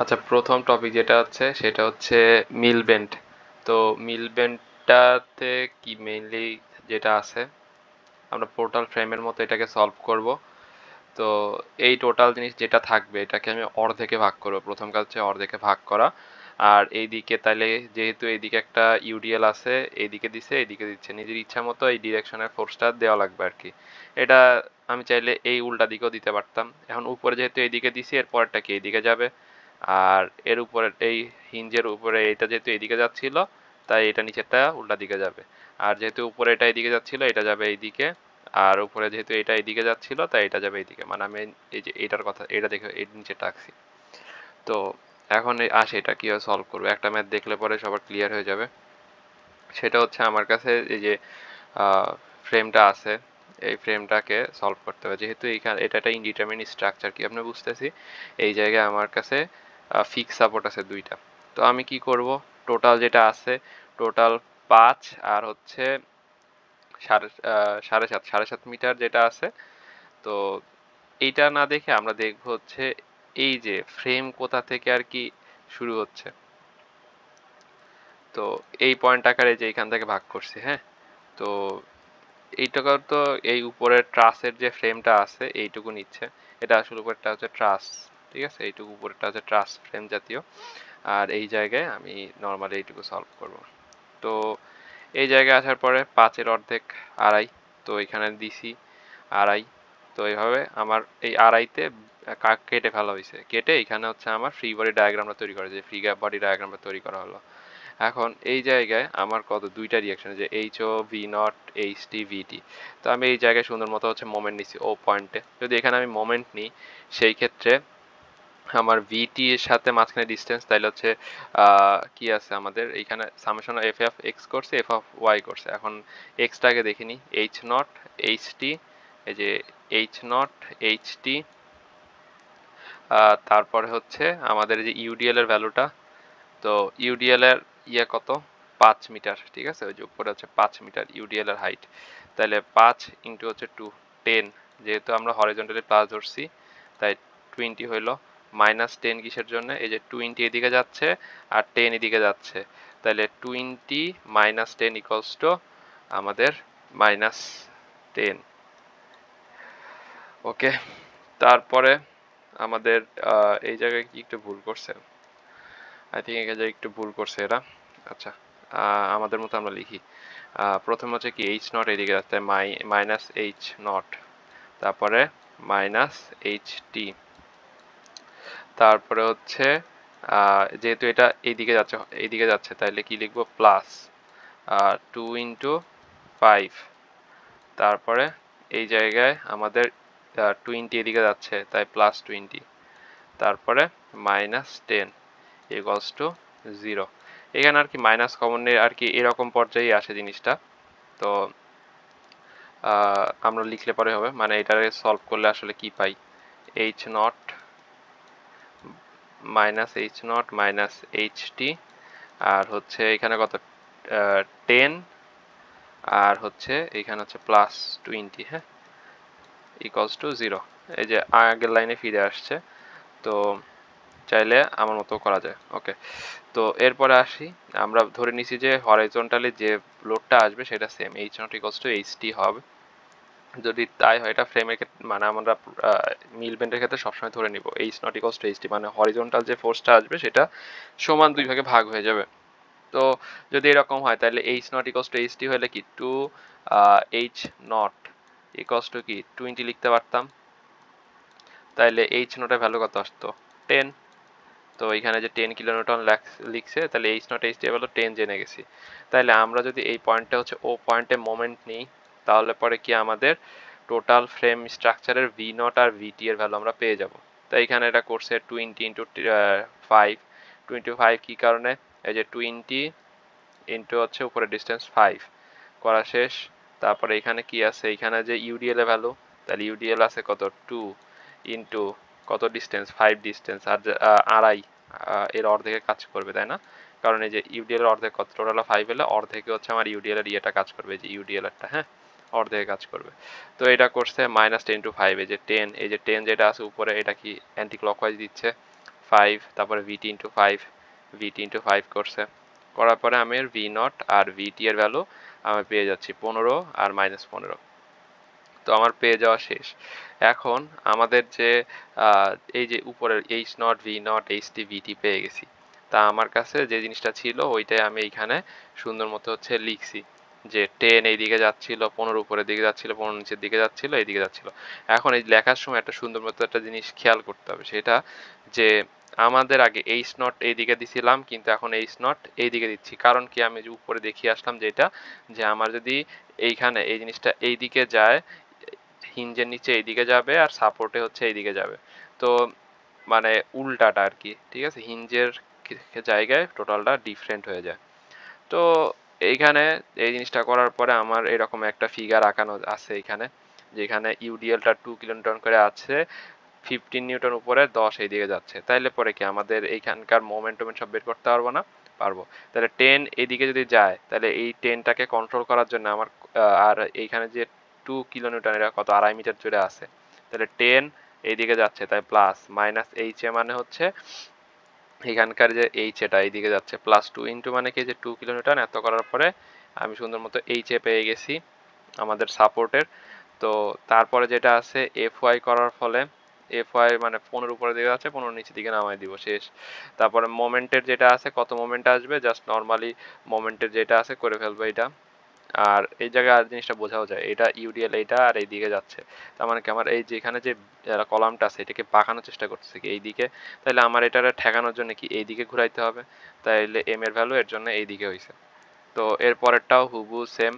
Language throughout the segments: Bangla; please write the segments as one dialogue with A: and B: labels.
A: আচ্ছা, প্রথম টপিক যেটা হচ্ছে সেটা হচ্ছে মিল বেন্ড। তো মিল বেন্ডটাতে কি মেইনলি যেটা আছে, আমরা পোর্টাল ফ্রেমের মতো এটাকে সলভ করব। তো এই টোটাল জিনিস যেটা থাকবে এটাকে আমি অর্ধেকে ভাগ করব। প্রথম কাজ হচ্ছে অর্ধেকে ভাগ করা। আর এইদিকে তাহলে যেহেতু এইদিকে একটা ইউডিএল আছে, এইদিকে দিছে এইদিকে দিচ্ছে, নিজের ইচ্ছা মতো এই ডিরেকশনের ফোর্সটা দেওয়া লাগবে আর কি। এটা আমি চাইলে এই উল্টা দিকেও দিতে পারতাম। এখন উপরে যেহেতু এইদিকে দিছি, এর পরেরটা কি এইদিকে যাবে। আর এর উপরে এই হিঞ্জের উপরে এটা যেহেতু এইদিকে যাচ্ছিল, তাই এটা নিচেরটা উল্টা দিকে যাবে। আর যেহেতু উপরে এটা এইদিকে যাচ্ছিল, এটা যাবে এইদিকে। আর উপরে যেহেতু এটা এইদিকে যাচ্ছিল, তাই এটা যাবে এইদিকে। মানে আমি এই যে এটার কথা, এটা দেখে এই নিচেটা আঁকছি। তো এখন আসে এটা কিভাবে সলভ করবো। একটা ম্যাথ দেখলে পরে সবার ক্লিয়ার হয়ে যাবে। সেটা হচ্ছে আমার কাছে এই যে ফ্রেমটা আছে, এই ফ্রেমটাকে সলভ করতে হবে। যেহেতু এইখানে এটা একটা ইনডিটারমিনেট স্ট্রাকচার, কি আপনি বুঝতেছি। এই জায়গায় আমার কাছে ফিক্স সাপোর্ট আছে দুইটা। তো আমি কি করব, টোটাল যেটা আছে, টোটাল 5 আর হচ্ছে সাড়ে সাত মিটার যেটা আছে। তো এইটা না দেখে আমরা দেখব হচ্ছে এই যে ফ্রেম কোথা থেকে আর কি শুরু হচ্ছে। তো এই পয়েন্ট আকারে যে এখান থেকে ভাগ করছি, হ্যাঁ। তো এইটাকে তো এই উপরের ট্রাসের যে ফ্রেমটা আছে এইটুকু নিচ্ছে। এটা আসলে উপরেরটা হচ্ছে ট্রাস, ঠিক আছে। এইটুকু উপরেরটা হচ্ছে ট্রাস ফ্রেম জাতীয়। আর এই জায়গায় আমি নর্মালি এইটুকু সলভ করব। তো এই জায়গায় আসার পরে 5-এর অর্ধেক আড়াই। তো এখানে দিছি আড়াই। তো এইভাবে আমার এই আড়াইতে কেটে ফেলা হয়েছে। কেটে এখানে হচ্ছে আমার ফ্রি বডি ডায়াগ্রামটা তৈরি করা, যে ফ্রি বডি ডায়াগ্রামটা তৈরি করা হলো। এখন এই জায়গায় আমার কত দুইটা রিয়াকশন, যে এইচ ও V naught H T VT. তো আমি এই জায়গায় সুন্দর মতো হচ্ছে মোমেন্ট নিছি ও পয়েন্টে। যদি এখানে আমি মোমেন্ট নিই, সেই ক্ষেত্রে আমার ভিটি এর সাথে মাঝখানে ডিস্টেন্স, তাইলে হচ্ছে কি আছে আমাদের এইখানে সামেশন এফ অফ এক্স করছে, এফ অফ ওয়াই করছে। এখন এক্সটাকে দেখিনি, এইচ নট এইচ টি, এই যে এইচ নট এইচ টি। তারপরে হচ্ছে আমাদের যে ইউডিএল এর ভ্যালুটা। তো ইউডিএল এর ইয়ে কত, 5 মিটার, ঠিক আছে। ওই যে উপরে হচ্ছে 5 মিটার ইউডিএল এর হাইট। তাহলে 5 ইন্টু হচ্ছে 2, 10। যেহেতু আমরা হরিজন্টালি প্লাস ধরছি, তাই 20 হইলো। -10 কিসের জন্য, এই যে 20 এদিকে যাচ্ছে আর 10 এদিকে যাচ্ছে। তাহলে 20 -10 ইকুয়ালস টু আমাদের -10। ওকে। তারপরে আমাদের এই জায়গায় কি একটু ভুল করছে, আই থিঙ্ক এই জায়গায় একটু ভুল করছে এরা। আচ্ছা, আমাদের মতো আমরা লিখি। প্রথম হচ্ছে কি এইচ নট এদিকে যাচ্ছে, মাইনাস এইচ নট, তারপরে মাইনাস এইচ টি। তারপরে হচ্ছে যেহেতু এটা এইদিকে যাচ্ছে তাইলে কি লিখবো, প্লাস 2 × 5। তারপরে এই জায়গায় আমাদের 20 এদিকে যাচ্ছে, তাই +20। তারপরে -10 ইকুয়ালস টু 0। এখানে আর কি মাইনাস কমন নিয়ে আর কি এরকম পর্যায়ে আসে জিনিসটা। তো আমরা লিখলে পরে হবে, মানে এটারে সলভ করলে আসলে কি পাই, H naught minus H T. আর হচ্ছে এখানে কত, 10। আর হচ্ছে এখানে হচ্ছে +20, হ্যাঁ, ইকুয়ালস টু 0। এই যে আগের লাইনে ফিরে আসছে। তো চাইলে আমার মতো করা যায়। ওকে। তো এরপরে আসি, আমরা ধরে নিছি যে হরাইজন্টালি যে লোডটা আসবে সেটা same, H not equals to H T হবে। যদি তাই হয়, এটা ফ্রেমের ক্ষেত্রে মানে আমরা মিল বেন্ডের ক্ষেত্রে সবসময় ধরে নিব H not equals to H T, মানে হরিজন্টাল যে ফোর্সটা আসবে সেটা সমান দুই ভাগে ভাগ হয়ে যাবে। তো যদি এরকম হয় তাহলে H not equals to H T হলে কি 2 এইচ নট ইকুয়ালস টু কি 20 লিখতে পারতাম। তাইলে এইচ নটের ভ্যালু কত আসতো, 10। তো এখানে যে 10 কিলোনিউটন লিখছে, তাহলে H not H T value 10 জেনে গেছি। তাহলে আমরা যদি এই পয়েন্টটা হচ্ছে ও পয়েন্টে মোমেন্ট নিই, তাহলে পরে কি আমাদের টোটাল ফ্রেম স্ট্রাকচারের ভি নট আর ভিটি এর ভ্যালু আমরা পেয়ে যাব। তো এখানে এটা করছে 20 ইন্টু 5। 25 কি কারণে, এই যে 20 ইন্টু হচ্ছে উপরে ডিস্টেন্স 5 করা শেষ। তারপরে এখানে কি আছে, এখানে যে ইউডিএল এর ভ্যালু, তাহলে ইউডিএল আছে কত 2 ইন্টু কত ডিস্টেন্স 5 ডিস্টেন্স, আর আড়াই, এর অর্ধেকে কাজ করবে, তাই না। কারণ এই যে ইউডিএল এর অর্ধেক কত, টোটাল 5 হলে অর্ধেকে হচ্ছে আমার ইউডিএল এর ইয়েটা কাজ করবে, যে ইউডিএল এরটা, হ্যাঁ, অর্ধেকে কাজ করবে। তো এটা করছে -10 × 5, এই যে 10, এই যে 10 যেটা আছে উপরে এটা কি অ্যান্টি ক্লকওয়াইজ দিচ্ছে, 5, তারপরে VT ইন্টু 5, VT ইন্টু 5 করছে, করার পরে আমি V0 আর VT এর ভ্যালু আমি পেয়ে যাচ্ছি 15 আর -15। তো আমার পেয়ে যাওয়া শেষ। এখন আমাদের যে এই যে উপরের H0, V0, HT, VT পেয়ে গেছি, তা আমার কাছে যে জিনিসটা ছিল ওইটাই আমি এইখানে সুন্দর মতো হচ্ছে লিখছি যে 10 এইদিকে যাচ্ছিল, 15 উপরের দিকে যাচ্ছিল, 15 নিচের দিকে যাচ্ছিল, এইদিকে যাচ্ছিল। এখন এই লেখার সময় একটা সুন্দর মতো একটা জিনিস খেয়াল করতে হবে, সেটা যে আমাদের আগে H0 এইদিকে দিছিলাম, কিন্তু এখন H0 এইদিকে দিচ্ছি। কারণ কি, আমি যে উপরে দেখিয়ে আসলাম যেটা, যে আমার যদি এইখানে এই জিনিসটা এইদিকে যায়, হিঞ্জের নিচে এইদিকে যাবে আর সাপোর্টে হচ্ছে এইদিকে যাবে। তো মানে উল্টাটা আর কি, ঠিক আছে, হিঞ্জের জায়গায় টোটালটা ডিফারেন্ট হয়ে যায়। তো এইখানে এই জিনিসটা করার পরে আমার এরকম একটা ফিগার আঁকানো আছে এখানে, যেখানে ইউডিএলটা 2 কিলোনিউটন করে আছে, 15 নিউটন উপরে, 10 এইদিকে যাচ্ছে। তাইলে পরে কি আমাদের এইখানকার মোমেন্টাম সব বের করতে পারবো না? পারবো। তাহলে 10 এইদিকে যদি যায়, তাহলে এই 10টাকে কন্ট্রোল করার জন্য আমার আর এইখানে যে 2 কিলোনিউটন, এরা কত, 2.5 মিটার জুড়ে আছে, তাহলে 10 এইদিকে যাচ্ছে, তাই প্লাস মাইনাস এইচ এ মানে হচ্ছে এখানকার যে এইচ এটা এইদিকে যাচ্ছে, প্লাস 2 ইন্টু মানে কি, যে 2 কিলোনিউটন, এত করার পরে আমি সুন্দর মতো এইচ এ পেয়ে গেছি আমাদের সাপোর্টের। তো তারপরে যেটা আছে এফ ওয়াই করার ফলে, এফ ওয়াই মানে 15 উপরের দিকে আছে, 15 নিচের দিকে নামাই দিব, শেষ। তারপরে মোমেন্টের যেটা আছে, কত মোমেন্ট আসবে, জাস্ট নর্মালি মোমেন্টের যেটা আছে করে ফেলবো এটা। আর এই জায়গায় আর জিনিসটা বোঝাও যায়, এটা ইউডিএল এইটা আর এইদিকে যাচ্ছে, তার মানে কি আমার এই যে এখানে যে কলামটা আছে এটাকে বাঁকানোর চেষ্টা করতেছে কি এইদিকে, তাহলে আমার এটা ঠেকানোর জন্য কি এইদিকে ঘুরাইতে হবে, তাইলে এম এর ভ্যালু এর জন্য এইদিকে হয়েছে। তো এর পরেরটাও হুবহু সেম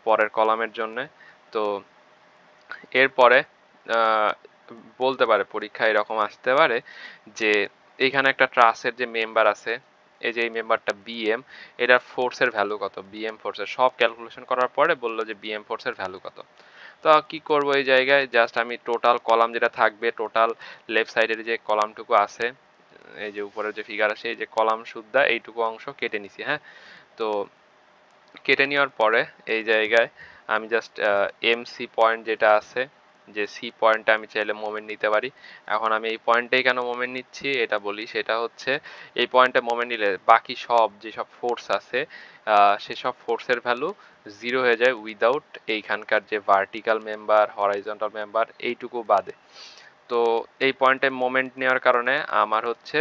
A: পরের কলামের জন্য। তো এরপরে বলতে পারে পরীক্ষায় এরকম আসতে পারে যে এইখানে একটা ট্রাসের যে মেম্বার আছে, এই যে এই মেম্বারটা বিএম, এটার ফোর্সের ভ্যালু কত, বিএম ফোর্সের সব ক্যালকুলেশন করার পরে বললো যে বিএম ফোর্সের ভ্যালু কত। তো কি করব, এই জায়গায় জাস্ট আমি টোটাল কলাম যেটা থাকবে, টোটাল লেফট সাইডের যে কলামটুকু আছে, এই যে উপরের যে ফিগার আছে, এই যে কলাম সুদ্ধা এইটুকু অংশ কেটে নিছি, হ্যাঁ। তো কেটে নেওয়ার পরে এই জায়গায় আমি জাস্ট এমসি পয়েন্ট যেটা আছে, যে সি পয়েন্টে আমি চাইলে মোমেন্ট নিতে পারি। এখন আমি এই পয়েন্টেই কেন মোমেন্ট নিচ্ছি এটা বলি, সেটা হচ্ছে এই পয়েন্টে মোমেন্ট নিলে বাকি সব যেসব ফোর্স আছে সেসব ফোর্সের ভ্যালু জিরো হয়ে যায় উইদাউট এইখানকার যে ভার্টিক্যাল মেম্বার, হরাইজন্টাল মেম্বার, এইটুকু বাদে। তো এই পয়েন্টে মোমেন্ট নেওয়ার কারণে আমার হচ্ছে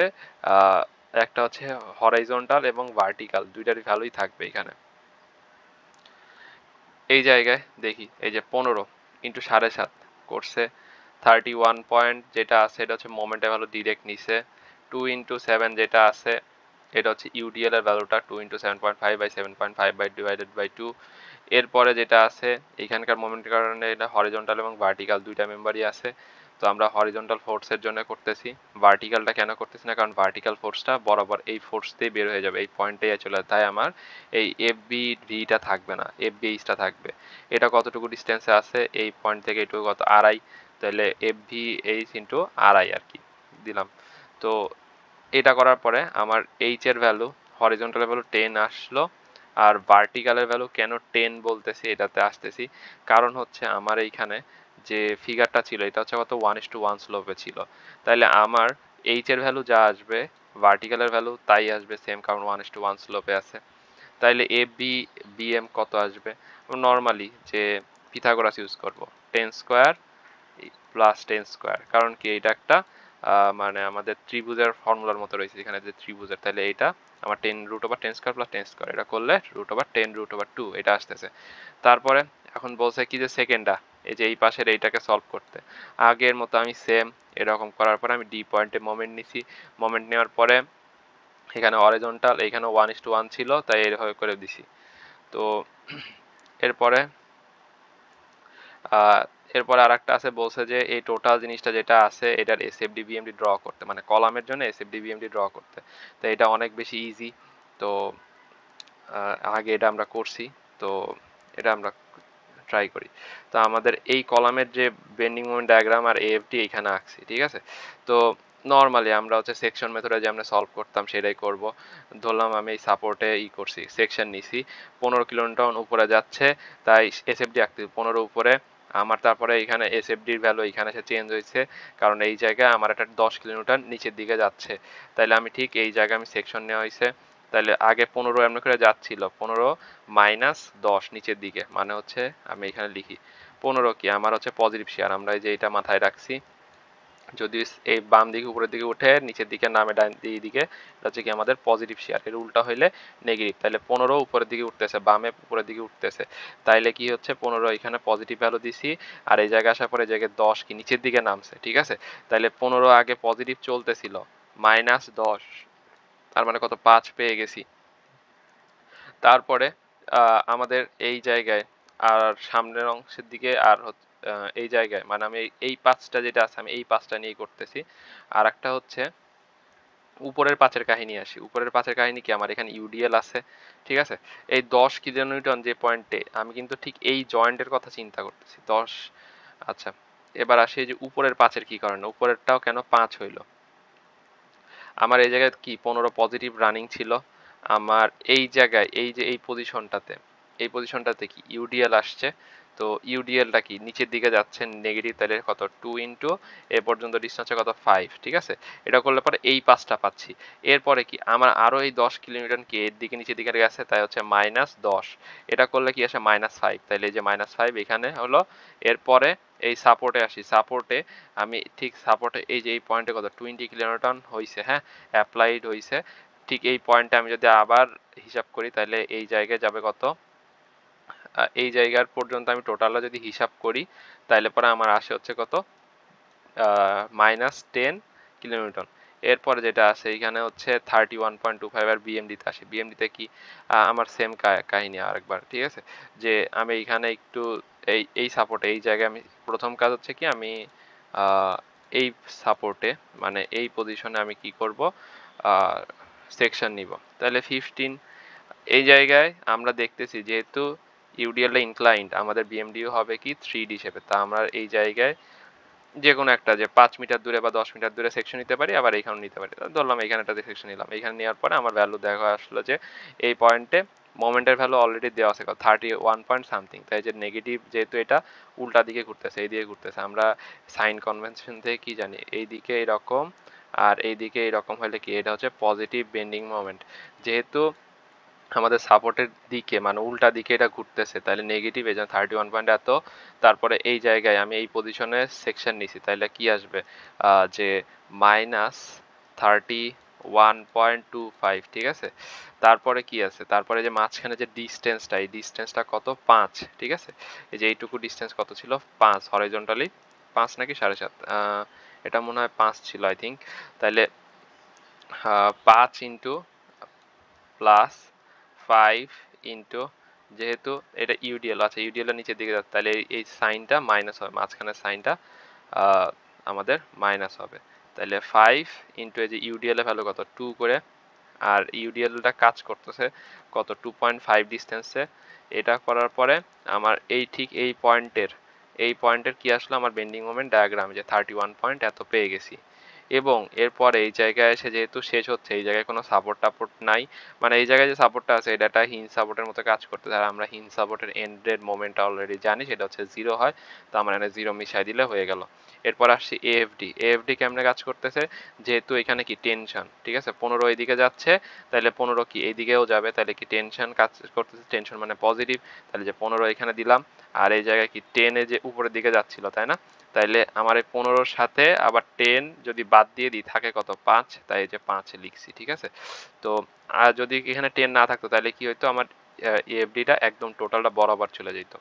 A: একটা হচ্ছে হরাইজন্টাল এবং ভার্টিক্যাল দুইটারই ভ্যালুই থাকবে এখানে। এই জায়গায় দেখি এই যে 15 ইন্টু 7.5 করছে 31 পয়েন্ট, যেটা আছে এটা হচ্ছে মোমেন্টের ভ্যালু ডিরেক্ট নিছে। 2 ইন্টু 7 যেটা আছে এটা হচ্ছে ইউডিএল এর ভ্যালুটা, 2 into 7.5 by 7.5 by divided by 2। এরপরে যেটা আছে এখানকার মোমেন্টের কারণে এটা হরিজন্টাল এবং ভার্টিক্যাল দুইটা মেম্বারই আছে। তো আমরা হরিজন্টাল ফোর্সের জন্য করতেছি, ভার্টিক্যালটা কেন করতেছি না, কারণ ভার্টিক্যাল ফোর্সটা বরাবর এই ফোর্স দিয়ে বের হয়ে যাবে, এই পয়েন্টে চলে, তাই আমার এই এফ বি ভিটা থাকবে না, এফ বি এইচটা থাকবে। এটা কতটুকু ডিস্টেন্সে আছে, এই পয়েন্ট থেকে এটুকু কত, আড়াই, তাহলে এফ ভি এইচ ইন্টু আড়াই আর কি দিলাম। তো এটা করার পরে আমার এইচ এর ভ্যালু, হরিজন্টালের ভ্যালু 10 আসলো, আর ভার্টিক্যালের ভ্যালু কেন 10 বলতেছি এটাতে আসতেছি, কারণ হচ্ছে আমার এইখানে যে ফিগারটা ছিল এটা হচ্ছে কত 1:1 স্লোপে ছিল, তাইলে আমার এইচ এর ভ্যালু যা আসবে ভার্টিক্যালের ভ্যালু তাই আসবে সেম, কারণ 1:1 স্লোপে আছে। তাইলে এ বি বি এম কত আসবে, নর্মালি যে পিথাগোরাস ইউজ করব, 10 স্কোয়ার প্লাস 10 স্কোয়ার, কারণ কি এটা একটা মানে আমাদের ত্রিভুজের ফর্মুলার মতো রয়েছে এখানে যে ত্রিভুজের, তাহলে এটা আমার 10 root over 10 square plus 10 square, এটা করলে রুট ওভার 10 রুট ওভার 2 এটা আসতেছে। তারপরে এখন বলছে কি যে সেকেন্ডটা, এই যে এই পাশের এইটাকে সলভ করতে, আগের মতো আমি সেম এরকম করার পরে আমি ডি পয়েন্টে মোমেন্ট নিছি, মোমেন্ট নেওয়ার পরে এখানে হরিজন্টাল, এখানে 1:1 ছিল তাই এইভাবে করে দিছি। তো এরপরে এরপর আর একটা আছে, বলছে যে এই টোটাল জিনিসটা যেটা আছে এটার এসএফডি বিএমডি ড্র করতে, মানে কলামের জন্য এসএফডি বিএমডি ড্র করতে। তো এটা অনেক বেশি ইজি। তো আগে এটা আমরা করছি, তো এটা আমরা ট্রাই করি। তো আমাদের এই কলামের যে বেন্ডিং মোমেন্ট ডায়াগ্রাম আর এএফডি এখানে আঁকছি, ঠিক আছে। তো নর্মালি আমরা হচ্ছে সেকশন মেথডে যে আমরা সলভ করতাম সেটাই করব। ধরলাম আমি এই সাপোর্টে করছি, সেকশন নিছি, 15 কিলোনিউটন উপরে যাচ্ছে, তাই এসএফডি আঁকতে 15 উপরে আমার তারপরে এখানে এসএফডির ভ্যালু এখানে এসে চেঞ্জ হয়েছে, কারণ এই জায়গায় আমার একটা 10 কিলোমিটার নিচের দিকে যাচ্ছে। তাইলে আমি ঠিক এই জায়গায় আমি সেকশন নেওয়া হয়েছে। তাহলে আগে 15 এমন করে যাচ্ছিল, 15 মাইনাস 10 নিচের দিকে, মানে হচ্ছে আমি এখানে লিখি 15 কি আমার হচ্ছে পজিটিভ শেয়ার। আমরা এই যে এটা মাথায় রাখছি, যদি এই বাম দিকে উপরের দিকে উঠে নিচের দিকে নামে ডান দিকে, এটা হচ্ছে কি আমাদের পজিটিভ শেয়ার। এর উল্টা হইলে নেগেটিভ। তাহলে 15 উপরের দিকে উঠতেছে, বামে উপরের দিকে উঠতেছে, তাইলে কি হচ্ছে 15 এখানে পজিটিভ ভ্যালু দিছি, আর এই জায়গায় আসার পরে এই জায়গায় 10 কি নিচের দিকে নামছে, ঠিক আছে। তাইলে 15 আগে পজিটিভ চলতেছিল, মাইনাস 10, তার মানে কত 5 পেয়ে গেছি। তারপরে আমাদের এই জায়গায় আর সামনের অংশের দিকে আর এই জায়গায় মানে আমি এই 5টা যেটা আছে আমি এই 5টা নিয়েই করতেছি। আর একটা হচ্ছে উপরের 5-এর কাহিনী আসি। উপরের 5-এর কাহিনী কি, আমার এখানে ইউডিএল আছে, ঠিক আছে। এই 10 কিলোনিউটন যে পয়েন্টে, আমি কিন্তু ঠিক এই জয়েন্টের কথা চিন্তা করতেছি 10। আচ্ছা, এবার আসি যে উপরের 5-এর কি কারণে, উপরেরটাও কেন 5 হইল। আমার এই জায়গায় কি 15 পজিটিভ রানিং ছিল, আমার এই জায়গায় এই যে এই পজিশনটাতে কি ইউডিএল আসছে, তো ইউডিএলটা কি নিচের দিকে যাচ্ছে নেগেটিভ, তাহলে কত 2 ইন্টু এ পর্যন্ত ডিস্টেন্স কত 5, ঠিক আছে। এটা করলে পরে এই 5টা পাচ্ছি। এরপরে কি আমার আরো এই 10 কিলোমিটার কি এর দিকে নিচের দিকে গেছে, তাই হচ্ছে মাইনাস 10। এটা করলে কি আসে মাইনাস 5, তাহলে এই যে মাইনাস 5 এখানে হলো। এরপরে এই সাপোর্টে আসি, সাপোর্টে আমি ঠিক সাপোর্টে এই যে এই পয়েন্টে কত 20 কিলোনিউটন হয়েছে, হ্যাঁ অ্যাপ্লাইড হয়েছে। ঠিক এই পয়েন্টে আমি যদি আবার হিসাব করি, তাহলে এই জায়গায় যাবে কত, এই জায়গার পর্যন্ত আমি টোটালটা যদি হিসাব করি, তাহলে পরে আমার আসে হচ্ছে কত মাইনাস 10 কিলোনিউটন। এরপরে যেটা আছে এইখানে হচ্ছে 31.25 আর বিএমডিতে আসে। বিএমডিতে কি আমার সেম কাহিনী আরেকবার, ঠিক আছে। যে আমি এইখানে একটু এই সাপোর্টে এই জায়গায় আমি প্রথম কাজ হচ্ছে কি আমি এই সাপোর্টে মানে এই পজিশনে আমি কি করব, সেকশন নিব। তাহলে 15 এই জায়গায় আমরা দেখতেছি যেহেতু ইউডিএলটা ইনক্লাইন্ড, আমাদের বিএমডিও হবে কি 3D শেপে। তা আমরা এই জায়গায় যে কোনো একটা যে 5 মিটার দূরে বা 10 মিটার দূরে সেকশন নিতে পারি, আবার এইখানে নিতে পারি। ধরলাম এইখানে একটা সেকশন নিলাম, এইখানে নেওয়ার পরে আমার ভ্যালু দেখা আসলো যে এই পয়েন্টে মোমেন্টের ভ্যালু অলরেডি দেওয়া আছে 31 পয়েন্ট সামথিং, তাই যে নেগেটিভ যেহেতু এটা উল্টা দিকে ঘুরতেছে, এই দিকে ঘুরতেছে। আমরা সাইন কনভেনশন থেকে কি জানি, এই দিকে এরকম আর এই দিকে এরকম হলে কি এটা হচ্ছে পজিটিভ বেন্ডিং মোমেন্ট। যেহেতু আমাদের সাপোর্টের দিকে মানে উল্টা দিকে এটা ঘুরতেছে, তাহলে নেগেটিভ এই জন্য 31 পয়েন্ট এত। তারপরে এই জায়গায় আমি এই পজিশনে সেকশন নিছি, তাহলে কি আসবে যে মাইনাস 31.25, ঠিক আছে। তারপরে কি আছে, তারপরে যে মাঝখানে যে ডিস্টেন্সটা, এই ডিস্টেন্সটা কত 5, ঠিক আছে। এই যে এইটুকু ডিস্টেন্স কত ছিল 5 হরাইজন্টালি, 5 নাকি 7.5, এটা মনে হয় 5 ছিল আই থিঙ্ক। তাহলে 5 ইন্টু প্লাস 5 ইন্টু, যেহেতু এটা ইউডিএল আছে, ইউডিএল এর নিচের দিকে যাচ্ছে, তাহলে এই সাইনটা মাইনাস হবে, মাঝখানের সাইনটা আমাদের মাইনাস হবে। তাহলে 5 ইন্টু এই যে ইউডিএল এর ভ্যালু কত 2 করে, আর ইউডিএলটা কাজ করতেছে কত 2.5 ডিস্টেন্সে। এটা করার পরে আমার এই ঠিক এই পয়েন্টের কি আসলো আমার বেন্ডিং মোমেন্ট ডায়াগ্রাম, যে 31 পয়েন্ট এত পেয়ে গেছি। এবং এরপরে এই জায়গায় এসে যেহেতু শেষ হচ্ছে, এই জায়গায় কোনো সাপোর্ট টাপোর্ট নাই, মানে এই জায়গায় যে সাপোর্টটা আছে এটা একটা হিঞ্জ সাপোর্টের মতো কাজ করতে, আর আমরা হিঞ্জ সাপোর্টের এন্ডের মোমেন্টটা অলরেডি জানি, সেটা হচ্ছে 0 হয়। তো আমরা এখানে 0 মিশাই দিলে হয়ে গেল। এরপর আসছি এএফডি। এএফডি কেমনে কাজ করতেছে, যেহেতু এখানে কি টেনশন, ঠিক আছে, 15 এইদিকে যাচ্ছে, তাহলে 15 কি এইদিকেও যাবে, তাহলে কি টেনশন কাজ করতেছে, টেনশন মানে পজিটিভ, তাহলে যে 15 এখানে দিলাম। আর এই জায়গায় কি 10 যে উপরের দিকে যাচ্ছিল, তাই না। তাইলে আমার এই 15-র সাথে আবার 10 যদি বাদ দিয়ে দিই থাকে কত 5, তাই এই যে 5 লিখছি, ঠিক আছে। তো আর যদি এখানে 10 না থাকতো তাহলে কি হইতো, আমার এএফডিটা একদম টোটালটা বরাবর চলে যেত।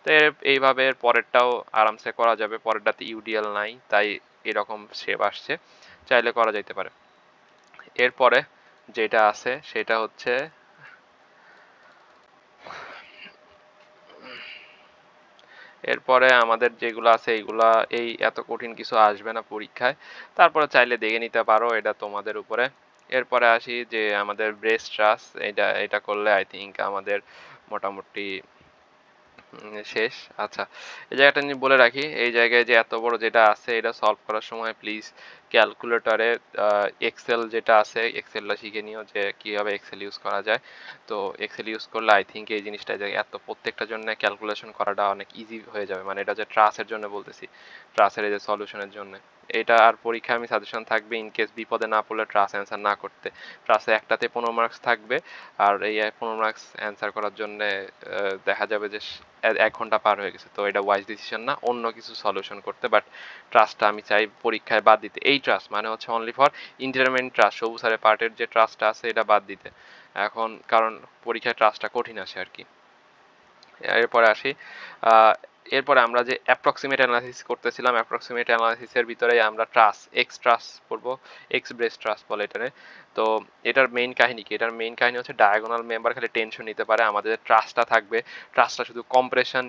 A: তো এইভাবে পরেরটাও আরামসে করা যাবে। পরেরটাতে ইউডিএল নাই, তাই এরকম শেপ আসছে, চাইলে করা যাইতে পারে। এরপরে যেটা আছে সেটা হচ্ছে এরপরে আমাদের যেগুলো আছে এইগুলা এই এত কঠিন কিছু আসবে না পরীক্ষায়, তারপরে চাইলে দেখে নিতে পারো, এটা তোমাদের উপরে। এরপরে আসি যে আমাদের ব্রেস্ট থ্রাস্ট, এটা করলে আই থিঙ্ক আমাদের মোটামুটি শেষ। আচ্ছা, এই জায়গাটা নিয়ে বলে রাখি, এই জায়গায় যে এত বড় যেটা আছে এটা সলভ করার সময় প্লিজ ক্যালকুলেটরে এক্সেল যেটা আছে এক্সেলটা শিখে নিও যে কীভাবে এক্সেল ইউজ করা যায়। তো এক্সেল ইউজ করলে আই থিঙ্ক এই জিনিসটা যে এত প্রত্যেকটার জন্য ক্যালকুলেশন করাটা অনেক ইজি হয়ে যাবে। মানে এটা যে ট্রাসের জন্য বলতেছি, ট্রাসের এই যে সলিউশনের জন্য এটা। আর পরীক্ষায় আমি সাজেশন থাকবে ইন কেস বিপদে না পড়লে ট্রাস অ্যান্সার না করতে। ট্রাসে একটাতে 15 মার্কস থাকবে, আর এই 15 মার্কস অ্যান্সার করার জন্য দেখা যাবে যে 1 ঘন্টা পার হয়ে গেছে। তো এটা ওয়াইজ ডিসিশন না অন্য কিছু সলিউশন করতে, বাট ট্রাস্টটা আমি চাই পরীক্ষায় বাদ দিতে। এই ট্রাস্ট মানে হচ্ছে অনলি ফর ইন্টারমিডিয়েট ট্রাস্ট, সবুজ স্যারের পার্টের যে ট্রাস্টটা আছে এটা বাদ দিতে এখন, কারণ পরীক্ষায় ট্রাস্টটা কঠিন আসে আর কি। এরপরে আসি, এরপরে আমরা যে অ্যাপ্রক্সিমেট অ্যানালাইসিস করতেছিলাম, অ্যাপ্রক্সিমেট অ্যানালাইসিসের ভিতরে আমরা এক্স ট্রাস্ট পড়বো, এক্স ব্রেস ট্রাস্ট বলে এটারে। তো এটার মেইন কাহিনী কি? এটার মেইন কাহিনী হচ্ছে ডায়াগোনাল মেম্বার খালি টেনশন নিতে পারে, আমাদের ট্রাস্টটা থাকবে, ট্রাস্টটা শুধু কম্প্রেশন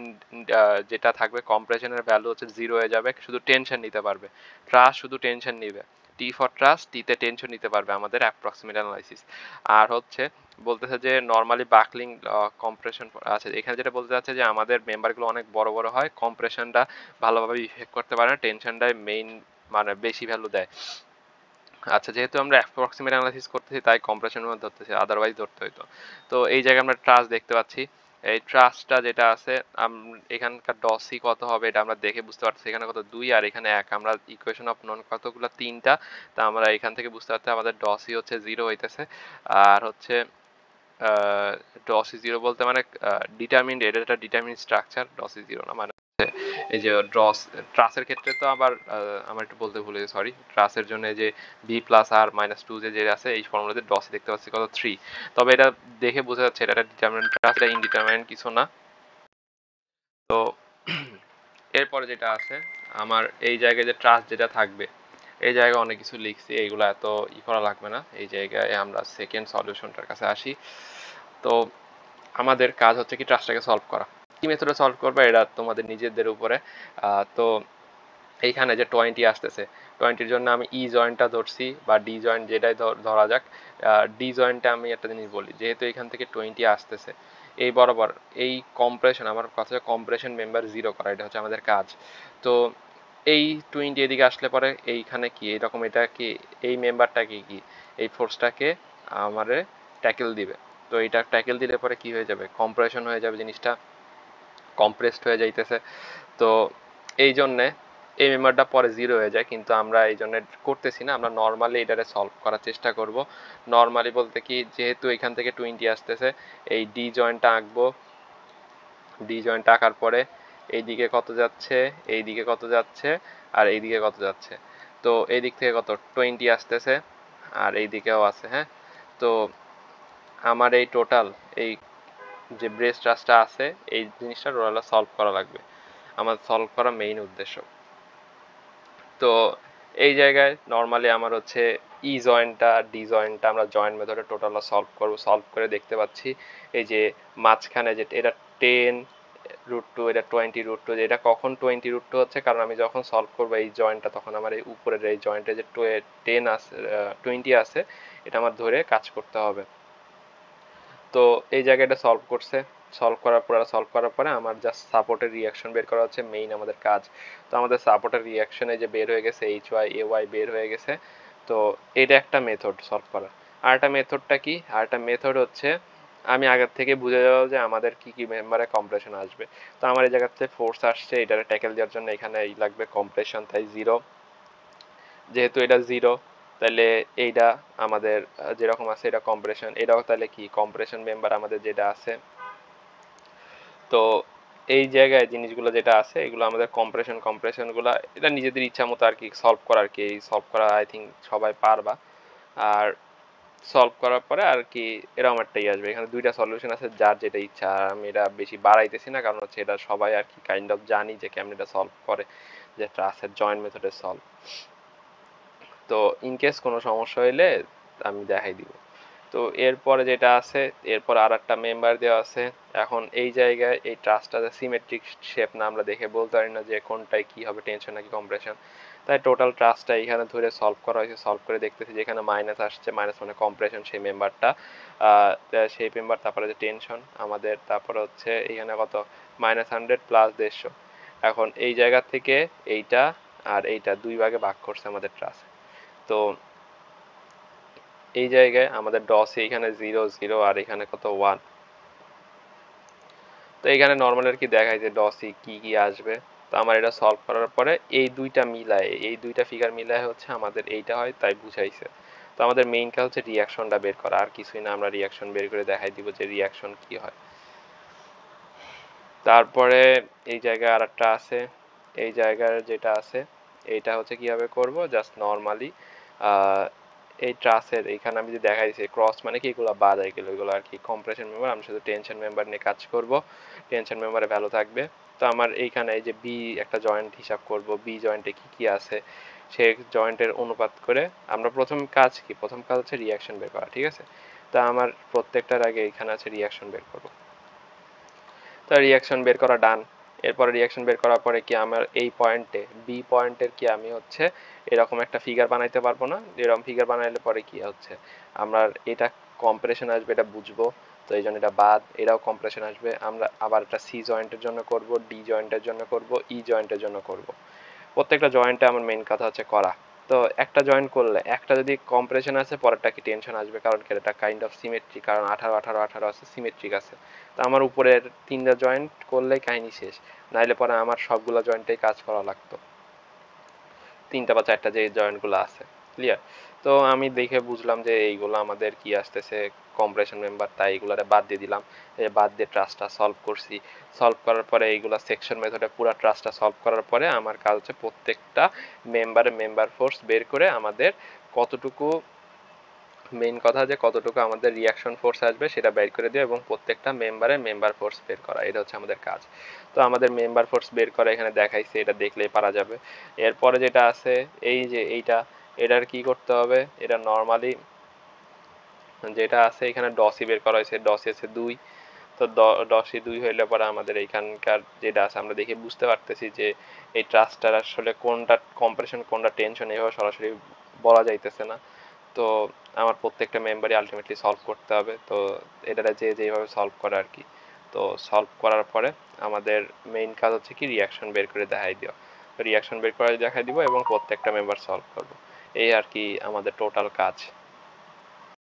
A: যেটা থাকবে কম্প্রেশনের ভ্যালু হচ্ছে 0 হয়ে যাবে, শুধু টেনশন নিতে পারবে, ট্রাস্ট শুধু টেনশন নিবে। টি ফর ট্রাস্ট, টিতে টেনশন নিতে পারবে আমাদের অ্যাপ্রক্সিমেট অ্যানালাইসিস। আর হচ্ছে বলতেছে যে নর্মালি বাকলিং কম্প্রেশন আছে, এখানে যেটা বলতে চাচ্ছে যে আমাদের মেম্বারগুলো অনেক বড় বড় হয়, কম্প্রেশনটা ভালোভাবে ইফেক্ট করতে পারে না, টেনশনটাই মেইন মানে বেশি ভ্যালু দেয়। আচ্ছা, যেহেতু আমরা অ্যাপ্রক্সিমেট অ্যানালাইসিস করতেছি তাই কম্প্রেশন ধরতেছি, আদারওয়াইজ ধরতে হইতো। তো এই জায়গায় আমরা ট্রাস্ট দেখতে পাচ্ছি, এই ট্রাস্টটা যেটা আছে এখানকার ডসি কত হবে এটা আমরা দেখে বুঝতে পারছি, এখানে কত 2 আর এখানে 1, আমরা ইকুয়েশন অফ নন কতগুলো 3টা, তা আমরা এখান থেকে বুঝতে পারছি আমাদের ডসি হচ্ছে 0 হইতেছে। আর হচ্ছে ডসি 0 বলতে মানে ডিটারমিন্ড, এটা একটা ডিটারমিন্ড স্ট্রাকচার, ডসি 0 না মানে এই যে ট্রাসের ক্ষেত্রে তো আবার আমার একটু বলতে ভুলে, সরি, ট্রাসের জন্য যে বি প্লাস আর মাইনাস 2 যে আছে এই ফর্মুলাতে ডসি দেখতে পাচ্ছি কত 3, তবে এটা দেখে বোঝা যাচ্ছে এটা একটা ডিটারমিনেন্ট ট্রাস, এটা ইনডিটারমিনেন্ট কিছু না। তো এরপরে যেটা আছে আমার এই জায়গায় যে ট্রাস্ট যেটা থাকবে, এই জায়গায় অনেক কিছু লিখছি, এইগুলো এত করা লাগবে না। এই জায়গায় আমরা সেকেন্ড সলিউশনটার কাছে আসি। তো আমাদের কাজ হচ্ছে কি ট্রাস্টটাকে সলভ করা, কি মেথডে সলভ করবে এটা তোমাদের নিজেদের উপরে। তো এইখানে যে 20 আসতেছে, 20-র জন্য আমি ই জয়েন্টটা ধরছি বা ডি জয়েন্ট যেটাই ধরা যাক। ডি জয়েন্টে আমি একটা জিনিস বলি, যেহেতু এখান থেকে 20 আসতেছে এই বরাবর, এই কম্প্রেশন, আমার কথা হচ্ছে কম্প্রেশন মেম্বার 0 করা, এটা হচ্ছে আমাদের কাজ। তো এই 20 এদিকে আসলে পরে এইখানে কি এরকম, এটা কি এই মেম্বারটাকে কি এই ফোর্সটাকে আমারে ট্যাকেল দিবে। তো এইটা ট্যাকেল দিলে পরে কি হয়ে যাবে, কম্প্রেশন হয়ে যাবে, জিনিসটা কম্প্রেসড হয়ে যাইতেছে। তো এই জন্যে এই মেম্বারটা পরে 0 হয়ে যায়, কিন্তু আমরা এই জন্য করতেছি না, আমরা নর্মালি এটারে সলভ করার চেষ্টা করব। নর্মালি বলতে কি, যেহেতু এখান থেকে 20 আসতেছে, এই ডি জয়েন্টটা আঁকবো, ডি জয়েন্ট আঁকার পরে এইদিকে কত যাচ্ছে, এইদিকে কত যাচ্ছে, আর এইদিকে কত যাচ্ছে। তো এই দিক থেকে কত 20 আসতেছে, আর এই দিকেও আছে, হ্যাঁ। তো আমার এই টোটাল এই যে ব্রেস ট্রাস্টটা আছে এই জিনিসটা টোটালটা সলভ করা লাগবে, আমার সলভ করা মেইন উদ্দেশ্য। তো এই জায়গায় নর্মালি আমার হচ্ছে ই জয়েন্টটা ডি জয়েন্টটা আমরা জয়েন্ট মেথডে টোটালটা সলভ করব। সলভ করে দেখতে পাচ্ছি এই যে মাঝখানে যে এটা 10√2, এটা 20√2, এটা কখন 20√2 হচ্ছে, কারণ আমি যখন সলভ করবো এই জয়েন্টটা তখন আমার এই উপরের এই জয়েন্টে যে 10 আছে 20 আছে এটা আমার ধরে কাজ করতে হবে। তো এই জায়গাটা সলভ করছে, সলভ করার পরে আমার জাস্ট সাপোর্টের রিয়াকশন বের করা হচ্ছে মেইন আমাদের কাজ। তো আমাদের সাপোর্টের রিয়াকশনে যে বের হয়ে গেছে HY AY বের হয়ে গেছে। তো এটা একটা মেথড সলভ করা। আর একটা মেথডটা কি, আর একটা মেথড হচ্ছে আমি আগের থেকে বুঝে যাবো যে আমাদের কি কি মেম্বারে কম্প্রেশন আসবে। তো আমার এই জায়গাতে ফোর্স আসছে, এটারে ট্যাকেল দেওয়ার জন্য এখানে এই লাগবে কম্প্রেশন, তাই 0। যেহেতু এটা 0 তাহলে এইটা আমাদের যেরকম আছে এটা কম্প্রেশন, এটাও তাহলে কি কম্প্রেশন মেম্বার আমাদের যেটা আছে। তো এই জায়গায় জিনিসগুলো যেটা আছে এগুলো আমাদের কম্প্রেশনগুলো এটা নিজেদের ইচ্ছা মতো আর কি সলভ করা, আর কি সলভ করা আই থিঙ্ক সবাই পারবা। আর সলভ করার পরে আর কি এরকম একটাই আসবে, এখানে 2টা সলিউশন আছে যার যেটা ইচ্ছা, আর আমি এটা বেশি বাড়াইতেছি না, কারণ হচ্ছে এটা সবাই আর কি কাইন্ড অফ জানি যে কেমন এটা সলভ করে, যে ট্রাসের জয়েন্ট মেথডে সলভ। তো ইনকেস কোনো সমস্যা হইলে আমি দেখাই দিব। তো এরপরে যেটা আছে, এরপর আর একটা মেম্বার দেওয়া আছে। এখন এই জায়গায় এই ট্রাসটা সিমেট্রিক শেপ না, আমরা দেখে বলতে পারি না যে কোনটায় কি হবে, টেনশন নাকি কম্প্রেশন। তাই টোটাল ট্রাসটা এখানে ধরে সলভ করা হয়েছে, সলভ করে দেখতেছি যেখানে মাইনাস আসছে, মাইনাস মানে কম্প্রেশন সেই মেম্বারটা, সেই মেম্বার, তারপরে যে টেনশন আমাদের, তারপরে হচ্ছে এখানে কত -100 প্লাস 150। এখন এই জায়গা থেকে এইটা আর এইটা 2 ভাগে ভাগ করছে আমাদের ট্রাস। তো এই জায়গায় আমাদের ডসি এখানে 0 0 আর এখানে কত 1। তো এখানে নর্মাল আর কি দেখায় যে ডসি কি কি আসবে। তো আমার এটা সলভ করার পরে এই দুইটা ফিগার মিলায় হচ্ছে আমাদের এইটা হয়, তাই বুঝাইছে। তো আমাদের মেইন কাজ হচ্ছে রিয়াকশনটা বের করা, আর কিছুই না। আমরা রিয়াকশন বের করে দেখাই দিব যে রিয়াকশন কি হয়। তারপরে এই জায়গায় আর একটা আছে, এই জায়গার যেটা আছে এইটা হচ্ছে কিভাবে করব, জাস্ট নর্মালি এই ট্রাসের এইখানে আমি যে দেখাই দিয়েছি ক্রস মানে কি, এগুলো বাদ হয়ে গেল, এগুলো আর কি কম্প্রেশন মেম্বার। আমি শুধু টেনশন মেম্বার নিয়ে কাজ করব, টেনশন মেম্বারে ভ্যালু থাকবে। তো আমার এইখানে এই যে বি একটা জয়েন্ট হিসাব করব, বি জয়েন্টে কি কি আছে সে জয়েন্টের অনুপাত করে আমরা প্রথম কাজ হচ্ছে রিয়াকশন বের করা, ঠিক আছে। তা আমার প্রত্যেকটার আগে এখানে আছে রিয়াকশন বের করব। তো রিয়াকশন বের করা ডান। এরপরে রিয়াকশন বের করার পরে কি আমার এই পয়েন্টে বি পয়েন্টের কি আমি হচ্ছে এরকম একটা ফিগার বানাইতে পারবো না? এরকম ফিগার বানাইলে পরে কি হচ্ছে আমরা এটা কম্প্রেশন আসবে, এটা বুঝবো। তো এই জন্য এটা বাদ, এটাও কম্প্রেশন আসবে। আমরা আবার একটা সি জয়েন্টের জন্য করব, ডি জয়েন্টের জন্য করব, ই জয়েন্টের জন্য করব। প্রত্যেকটা জয়েন্টে আমার মেইন কথা হচ্ছে করা। তো একটা জয়েন্ট করলে একটা যদি কম্প্রেশন আছে পরেরটা কি টেনশন আসবে, কারণ কি এটা কাইন্ড অফ সিমেট্রিক, কারণ 18 18 18 আছে, সিমেট্রিক আছে। তো আমার উপরের তিনটা জয়েন্ট করলেই কাহিনী শেষ, নাইলে পরে আমার সবগুলো জয়েন্টেই কাজ করা লাগতো, তিনটা বা চারটা যে জয়েন্টগুলো আছে। ক্লিয়ার? তো আমি দেখে বুঝলাম যে এইগুলো আমাদের কি আসতেছে কম্প্রেশন মেম্বার, তাই এগুলারে বাদ দিয়ে দিলাম। বাদ দিয়ে ট্রাসটা সলভ করছি। সলভ করার পরে এইগুলা সেকশন মেথডে পুরো ট্রাসটা সলভ করার পরে আমার কাজ হচ্ছে প্রত্যেকটা মেম্বার ফোর্স বের করে আমাদের কতটুকু, মেইন কথা যে কতটুকু আমাদের রিয়াকশন ফোর্স আসবে সেটা বের করে দেওয়া এবং প্রত্যেকটা মেম্বার ফোর্স বের করা, এটা হচ্ছে আমাদের কাজ। তো আমাদের মেম্বার ফোর্স বের করা এখানে দেখাইছে, এটা দেখলেই পারা যাবে। এরপরে যেটা আছে এই যে এটার কি করতে হবে, এটা নর্মালি যেটা আছে এখানে ডসি বের করা হয়েছে, ডসি আছে 2। তো ডসি 2 হইলে পরে আমাদের এইখানকার যেটা আছে আমরা দেখে বুঝতে পারতেছি যে এই ট্রাস্টার আসলে কোনটা কম্প্রেশন কোনটা টেনশন এভাবে সরাসরি বলা যাইতেছে না। তো আমার প্রত্যেকটা মেম্বারই আলটিমেটলি সলভ করতে হবে। তো এটা যেভাবে সলভ করে আর কি। তো সলভ করার পরে আমাদের মেইন কাজ হচ্ছে কি রিয়াকশন বের করে দেখাই দিও। রিয়াকশন বের করে দেখাই দিব এবং প্রত্যেকটা মেম্বার সলভ করব। এই আর কি আমাদের টোটাল কাজ।